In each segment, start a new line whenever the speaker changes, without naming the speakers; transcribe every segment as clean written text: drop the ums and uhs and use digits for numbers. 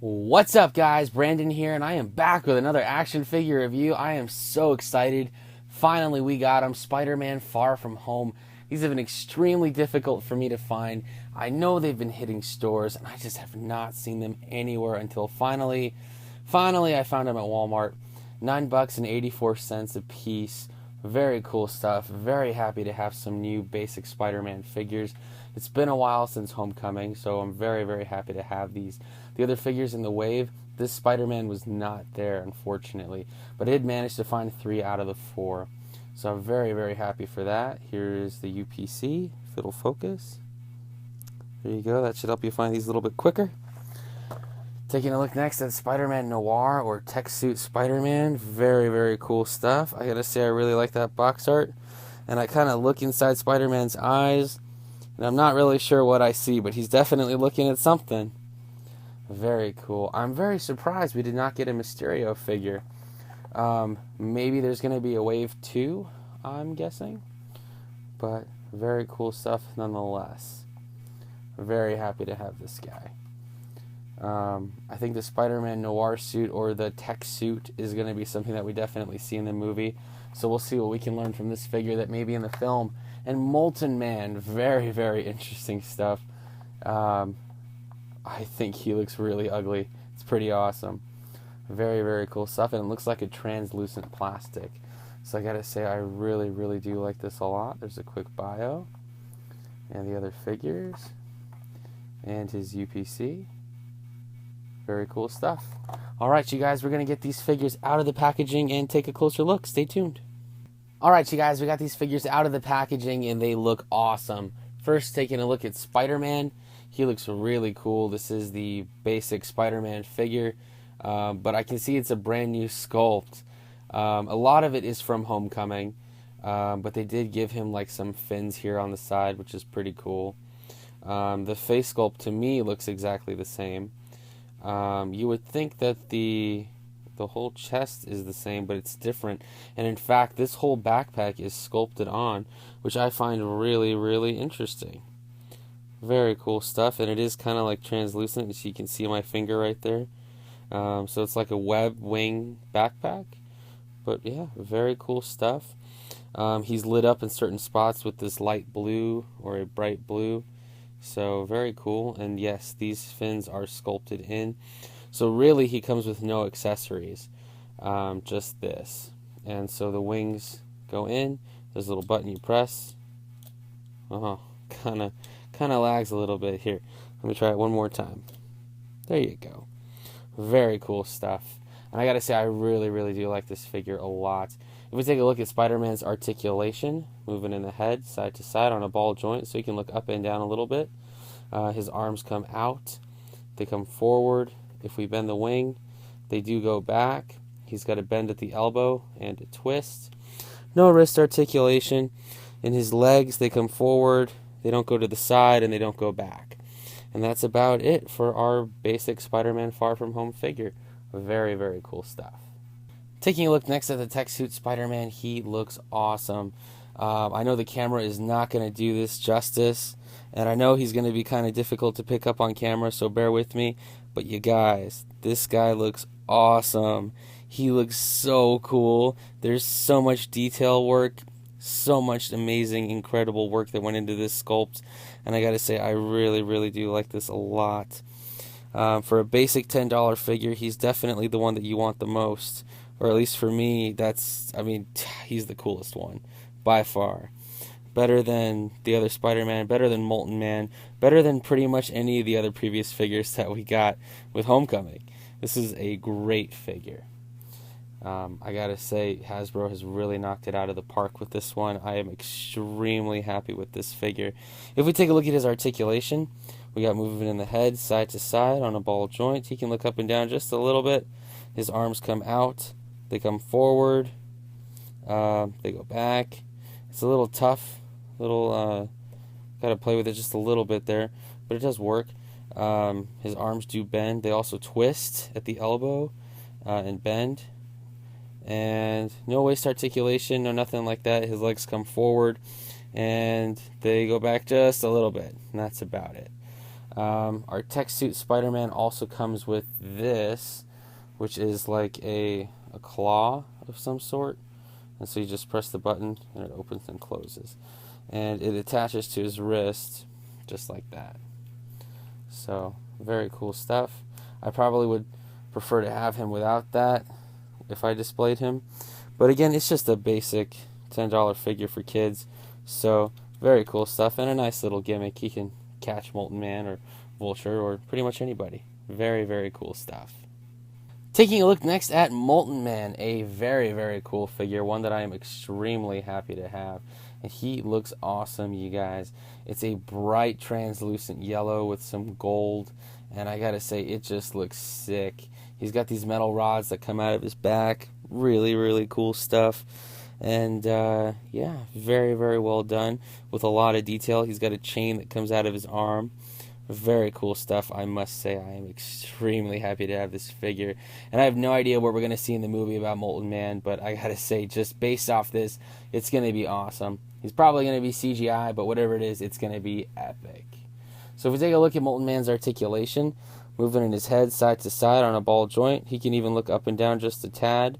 What's up, guys? Brandon here, and I am back with another action figure review. I am so excited. Finally, we got him. Spider-Man Far From Home. These have been extremely difficult for me to find. I know they've been hitting stores, and I just have not seen them anywhere until finally I found them at Walmart. $9.84 a piece. Very cool stuff. Very happy to have some new basic Spider-Man figures. It's been a while since Homecoming, so I'm very, very happy to have these. The other figures in the wave, this Spider-Man was not there, unfortunately, but I did manage to find 3 out of the 4. So I'm very, very happy for that. Here's the UPC, if it'll focus. There you go. That should help you find these a little bit quicker. Taking a look next at Spider-Man Noir, or Tech Suit Spider-Man. Very, very cool stuff. I gotta say, I really like that box art. And I kind of look inside Spider-Man's eyes, and I'm not really sure what I see, but he's definitely looking at something. Very cool. I'm very surprised we did not get a Mysterio figure. Maybe there's going to be a wave 2, I'm guessing. But very cool stuff nonetheless. Very happy to have this guy. I think the Spider-Man Noir suit, or the tech suit, is going to be something that we definitely see in the movie. So we'll see what we can learn from this figure that may be in the film. And Molten Man, very, very interesting stuff. I think he looks really ugly. It's pretty awesome. Very, very cool stuff. And it looks like a translucent plastic. So I gotta say, I really, really do like this a lot. There's a quick bio. And the other figures. And his UPC. Very cool stuff. Alright, you guys, we're gonna get these figures out of the packaging and take a closer look. Stay tuned. Alright, you guys, we got these figures out of the packaging and they look awesome. First, taking a look at Spider-Man. He looks really cool. This is the basic Spider-Man figure, but I can see it's a brand new sculpt. A lot of it is from Homecoming, but they did give him like some fins here on the side, which is pretty cool. The face sculpt to me looks exactly the same. You would think that the whole chest is the same, but it's different. And in fact, this whole backpack is sculpted on, which I find really, really interesting. Very cool stuff, and it is kind of like translucent, as you can see my finger right there. So it's like a web wing backpack. But yeah, very cool stuff. He's lit up in certain spots with this light blue or a bright blue. So very cool. And yes, these fins are sculpted in. So really he comes with no accessories. Just this. And so the wings go in. There's a little button you press. Oh, kind of lags a little bit here. Let me try it one more time. There you go. Very cool stuff. And I gotta say, I really, really do like this figure a lot. If we take a look at Spider-Man's articulation, moving in the head, side to side on a ball joint, so he can look up and down a little bit. His arms come out. They come forward. If we bend the wing, they do go back. He's got a bend at the elbow and a twist. No wrist articulation. In his legs, they come forward. They don't go to the side, and they don't go back. And that's about it for our basic Spider-Man Far From Home figure. Very, very cool stuff. Taking a look next at the Tech Suit Spider-Man, he looks awesome. I know the camera is not going to do this justice, and I know he's going to be kind of difficult to pick up on camera, so bear with me. But you guys, this guy looks awesome. He looks so cool. There's so much detail work. So much amazing, incredible work that went into this sculpt, and I gotta say, I really, really do like this a lot. For a basic $10 figure, he's definitely the one that you want the most, or at least for me, he's the coolest one, by far. Better than the other Spider-Man, better than Molten Man, better than pretty much any of the other previous figures that we got with Homecoming. This is a great figure. I gotta say, Hasbro has really knocked it out of the park with this one. I am extremely happy with this figure. If we take a look at his articulation, we got movement in the head, side to side on a ball joint. He can look up and down just a little bit. His arms come out. They come forward. They go back. It's a little tough. Gotta play with it just a little bit there, but it does work. His arms do bend. They also twist at the elbow and bend. And no waist articulation, no nothing like that. His legs come forward and they go back just a little bit, and that's about it. Our tech suit Spider-Man also comes with this, which is like a claw of some sort. And so you just press the button and it opens and closes. And it attaches to his wrist just like that. So very cool stuff. I probably would prefer to have him without that if I displayed him. But again, it's just a basic $10 figure for kids. So very cool stuff and a nice little gimmick. He can catch Molten Man or Vulture or pretty much anybody. Very, very cool stuff. Taking a look next at Molten Man, a very, very cool figure, one that I am extremely happy to have. And he looks awesome, you guys. It's a bright, translucent yellow with some gold, and I gotta say, it just looks sick. He's got these metal rods that come out of his back. Really, really cool stuff. And, yeah, very, very well done with a lot of detail. He's got a chain that comes out of his arm. Very cool stuff, I must say. I am extremely happy to have this figure. And I have no idea what we're going to see in the movie about Molten Man, but I gotta say, just based off this, it's going to be awesome. He's probably going to be CGI, but whatever it is, it's going to be epic. So if we take a look at Molten Man's articulation, moving in his head side to side on a ball joint, he can even look up and down just a tad.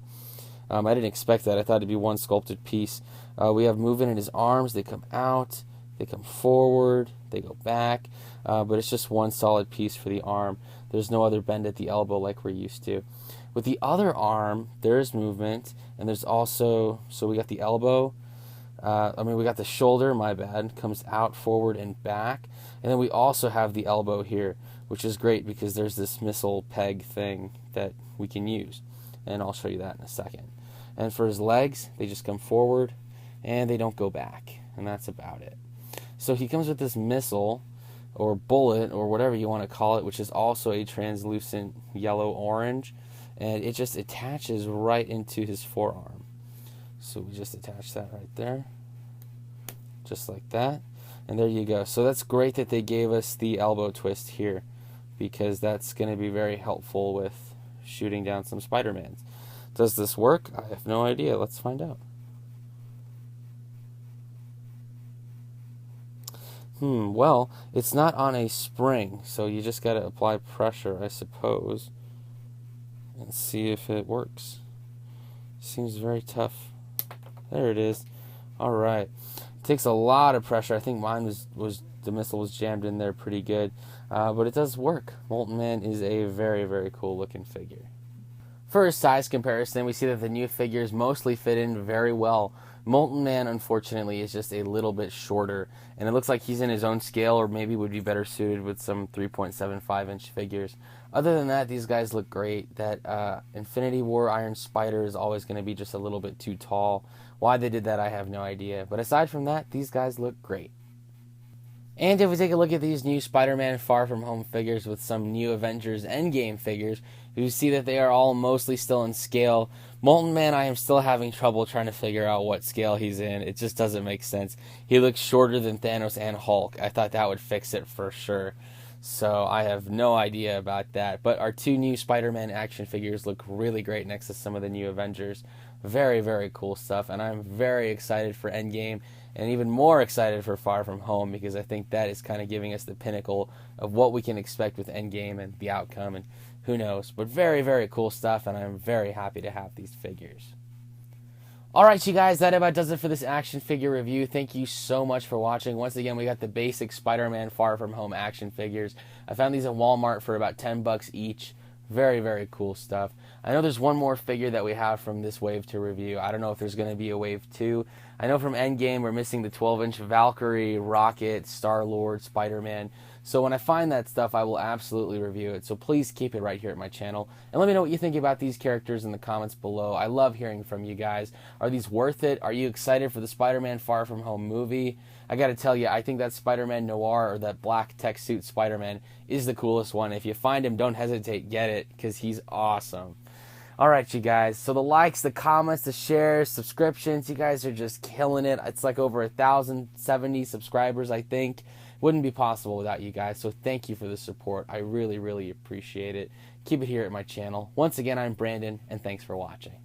I didn't expect that. I thought it'd be one sculpted piece. We have movement in his arms. They come out, they come forward, they go back. But it's just one solid piece for the arm. There's no other bend at the elbow like we're used to. With the other arm, there's movement, and there's also, so we got the elbow, we got the shoulder, my bad, comes out, forward, and back. And then we also have the elbow here, which is great because there's this missile peg thing that we can use. And I'll show you that in a second. And for his legs, they just come forward, and they don't go back. And that's about it. So he comes with this missile, or bullet, or whatever you want to call it, which is also a translucent yellow-orange, and it just attaches right into his forearm. So we just attach that right there, just like that, and there you go. So that's great that they gave us the elbow twist here, because that's going to be very helpful with shooting down some Spider-Mans. Does this work? I have no idea. Let's find out. Well, it's not on a spring, so you just got to apply pressure, I suppose, and see if it works. Seems very tough. There it is. All right. It takes a lot of pressure. I think mine was the missile was jammed in there pretty good, but it does work. Molten Man is a very, very cool looking figure. For a size comparison, we see that the new figures mostly fit in very well. Molten Man, unfortunately, is just a little bit shorter, and it looks like he's in his own scale, or maybe would be better suited with some 3.75-inch figures. Other than that, these guys look great. That Infinity War Iron Spider is always going to be just a little bit too tall. Why they did that, I have no idea. But aside from that, these guys look great. And if we take a look at these new Spider-Man Far From Home figures with some new Avengers Endgame figures, you see that they are all mostly still in scale. Molten Man, I am still having trouble trying to figure out what scale he's in. It just doesn't make sense. He looks shorter than Thanos and Hulk. I thought that would fix it for sure. So I have no idea about that. But our two new Spider-Man action figures look really great next to some of the new Avengers. Very, very cool stuff. And I'm very excited for Endgame, and even more excited for Far From Home, because I think that is kind of giving us the pinnacle of what we can expect with Endgame and the outcome, and who knows. But very, very cool stuff, and I'm very happy to have these figures. Alright, you guys, that about does it for this action figure review. Thank you so much for watching. Once again, we got the basic Spider-Man Far From Home action figures. I found these at Walmart for about $10 each. Very, very cool stuff. I know there's one more figure that we have from this wave to review. I don't know if there's going to be a wave 2. I know from Endgame we're missing the 12-inch Valkyrie, Rocket, Star-Lord, Spider-Man. So when I find that stuff, I will absolutely review it. So please keep it right here at my channel. And let me know what you think about these characters in the comments below. I love hearing from you guys. Are these worth it? Are you excited for the Spider-Man Far From Home movie? I gotta tell you, I think that Spider-Man Noir, or that black tech suit Spider-Man, is the coolest one. If you find him, don't hesitate, get it, because he's awesome. Alright, you guys, so the likes, the comments, the shares, subscriptions, you guys are just killing it. It's like over 1,070 subscribers, I think. Wouldn't be possible without you guys, so thank you for the support. I really, really appreciate it. Keep it here at my channel. Once again, I'm Brandon, and thanks for watching.